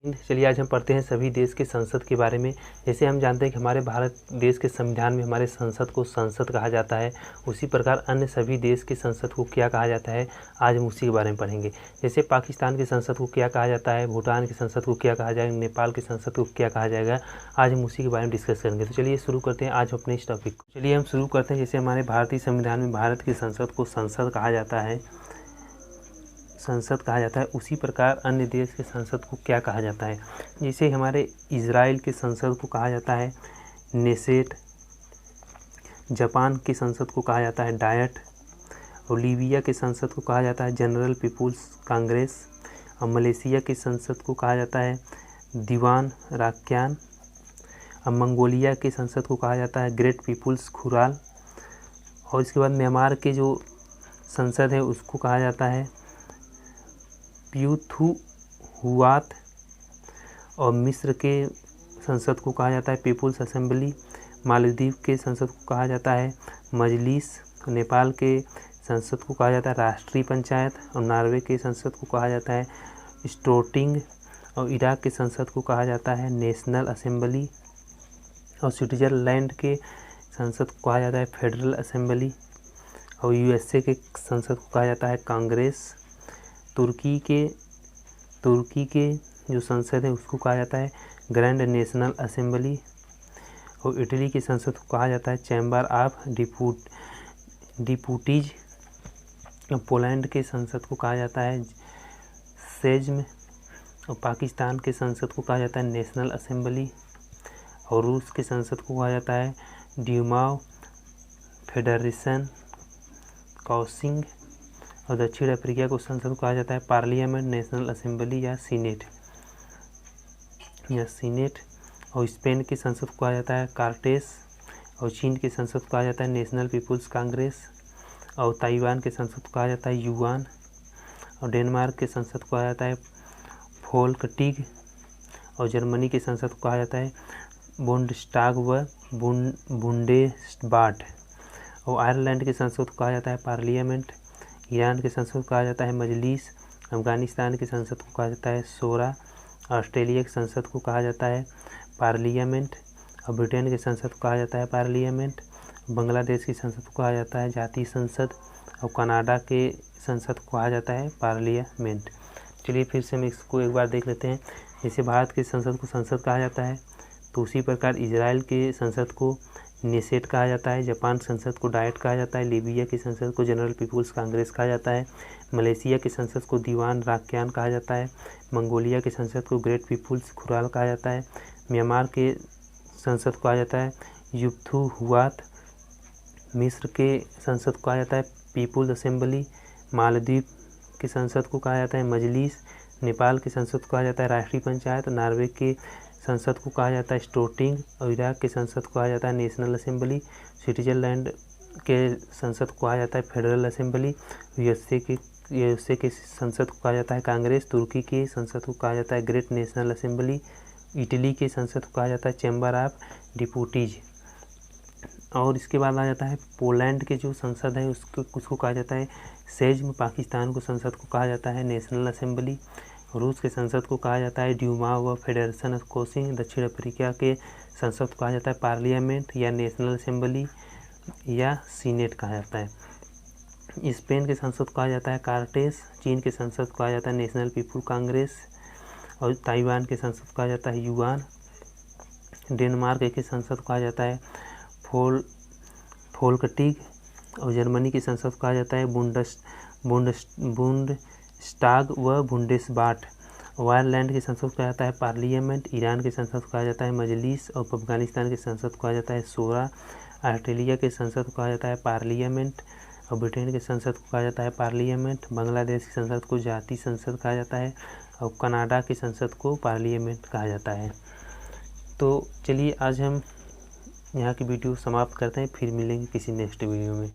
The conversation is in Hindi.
चलिए आज हम पढ़ते हैं सभी देश के संसद के बारे में। जैसे हम जानते हैं कि हमारे भारत देश के संविधान में हमारे संसद को संसद कहा जाता है, उसी प्रकार अन्य सभी देश के संसद को क्या कहा जाता है, आज हम उसी के बारे में पढ़ेंगे। जैसे पाकिस्तान के संसद को क्या कहा जाता है, भूटान के संसद को क्या कहा जाएगा, नेपाल के संसद को क्या कहा जाएगा, आज हम उसी के बारे में डिस्कस करेंगे। तो चलिए शुरू करते हैं आज अपने इस टॉपिक को। चलिए हम शुरू करते हैं। जैसे हमारे भारतीय संविधान में भारत की संसद को संसद कहा जाता है, उसी प्रकार अन्य देश के संसद को क्या कहा जाता है। जैसे हमारे इजराइल के संसद को कहा जाता है नेसेट, जापान के संसद को कहा जाता है डायट, और लीबिया के संसद को कहा जाता है जनरल पीपुल्स कांग्रेस, और मलेशिया के संसद को कहा जाता है दीवान राक्यान, और मंगोलिया के संसद को कहा जाता है ग्रेट पीपुल्स खुराल, और इसके बाद म्यांमार के जो संसद है उसको कहा जाता है प्यूथू हुआत, और मिस्र के संसद को कहा जाता है पीपुल्स असेंबली, मालदीव के संसद को कहा जाता है मजलिस, नेपाल के संसद को कहा जाता है राष्ट्रीय पंचायत, और नॉर्वे के संसद को कहा जाता है स्टोटिंग, और इराक के संसद को कहा जाता है नेशनल असेंबली, और स्विट्जरलैंड के संसद को कहा जाता है फेडरल असेंबली, और यूएसए के संसद को कहा जाता है कांग्रेस, तुर्की के जो संसद है उसको कहा जाता है ग्रैंड नेशनल असेंबली, और इटली के संसद को कहा जाता है चैम्बर ऑफ डिप्यूटीज, पोलैंड के संसद को कहा जाता है सेज्म, और पाकिस्तान के संसद को कहा जाता है नेशनल असेंबली, और रूस के संसद को कहा जाता है ड्यूमा फेडरेशन काउंसिल, और दक्षिण अफ्रीका को संसद को कहा जाता है पार्लियामेंट नेशनल असेंबली या सीनेट, और स्पेन के संसद को कहा जाता है कार्टेस, और चीन के संसद को कहा जाता है नेशनल पीपुल्स कांग्रेस, और ताइवान के संसद को कहा जाता है युआन, और डेनमार्क के संसद को कहा जाता है फोल्कटिग, और जर्मनी के संसद को कहा जाता है बुंडस्टाग व बुंडेसबाट, और आयरलैंड के संसद को कहा जाता है पार्लियामेंट, ईरान के संसद को कहा जाता है मजलिस, अफगानिस्तान के संसद को कहा जाता है शोरा, ऑस्ट्रेलिया के संसद को कहा जाता है पार्लियामेंट, और ब्रिटेन के संसद को कहा जाता है पार्लियामेंट, बांग्लादेश की संसद को कहा जाता है जातीय संसद, और कनाडा के संसद को कहा जाता है पार्लियामेंट। चलिए फिर से हम इसको एक बार देख लेते हैं। जैसे भारत के संसद को संसद कहा जाता है, तो उसी प्रकार इजराइल के संसद को नेसेट कहा जाता है, जापान संसद को डायट कहा जाता है, लीबिया की संसद को जनरल पीपुल्स कांग्रेस कहा जाता है, मलेशिया की संसद को दीवान राक्यान कहा जाता है, मंगोलिया की संसद को ग्रेट पीपुल्स खुराल कहा जाता है, म्यांमार के संसद को कहा जाता है युप्थू हुआत, मिस्र के संसद को कहा जाता है पीपुल्स असेंबली, मालदीव के संसद को कहा जाता है मजलिस, नेपाल के संसद को कहा जाता है राष्ट्रीय पंचायत, नॉर्वे के संसद को कहा जाता है स्टोटिंग, और इराक के संसद को कहा जाता है नेशनल असेंबली, स्विट्जरलैंड के संसद को कहा जाता है फेडरल असेंबली, यूएसए के संसद को कहा जाता है कांग्रेस, तुर्की के संसद को कहा जाता है ग्रेट नेशनल असेंबली, इटली के संसद को कहा जाता है चैम्बर ऑफ डिप्यूटीज, और इसके बाद आ जाता है पोलैंड के जो संसद है उसको कहा जाता है सेज्म, पाकिस्तान को संसद को कहा जाता है नेशनल असेंबली, रूस के संसद को कहा जाता है ड्यूमा व फेडरेशन काउंसिल, दक्षिण अफ्रीका के संसद को कहा जाता है पार्लियामेंट या नेशनल असेंबली या सीनेट कहा जाता है। स्पेन के संसद को कहा जाता है कार्टेस, चीन के संसद को कहा जाता है नेशनल पीपुल कांग्रेस, और ताइवान के संसद को कहा जाता है युआन, डेनमार्क के संसद को कहा जाता है फोल्कटिग, और जर्मनी की संसद को कहा जाता है बुंडस्टाग व बुंडेसबाट, आयरलैंड के संसद को कहा जाता है पार्लियामेंट, ईरान के संसद को कहा जाता है मजलिस, और अफगानिस्तान के संसद को कहा जाता है शोरा, ऑस्ट्रेलिया के संसद को कहा जाता है पार्लियामेंट, और ब्रिटेन के संसद को कहा जाता है पार्लियामेंट, बांग्लादेश की संसद को जातीय संसद कहा जाता है, और कनाडा की संसद को पार्लियामेंट कहा जाता है। तो चलिए आज हम यहाँ की वीडियो समाप्त करते हैं, फिर मिलेंगे किसी नेक्स्ट वीडियो में।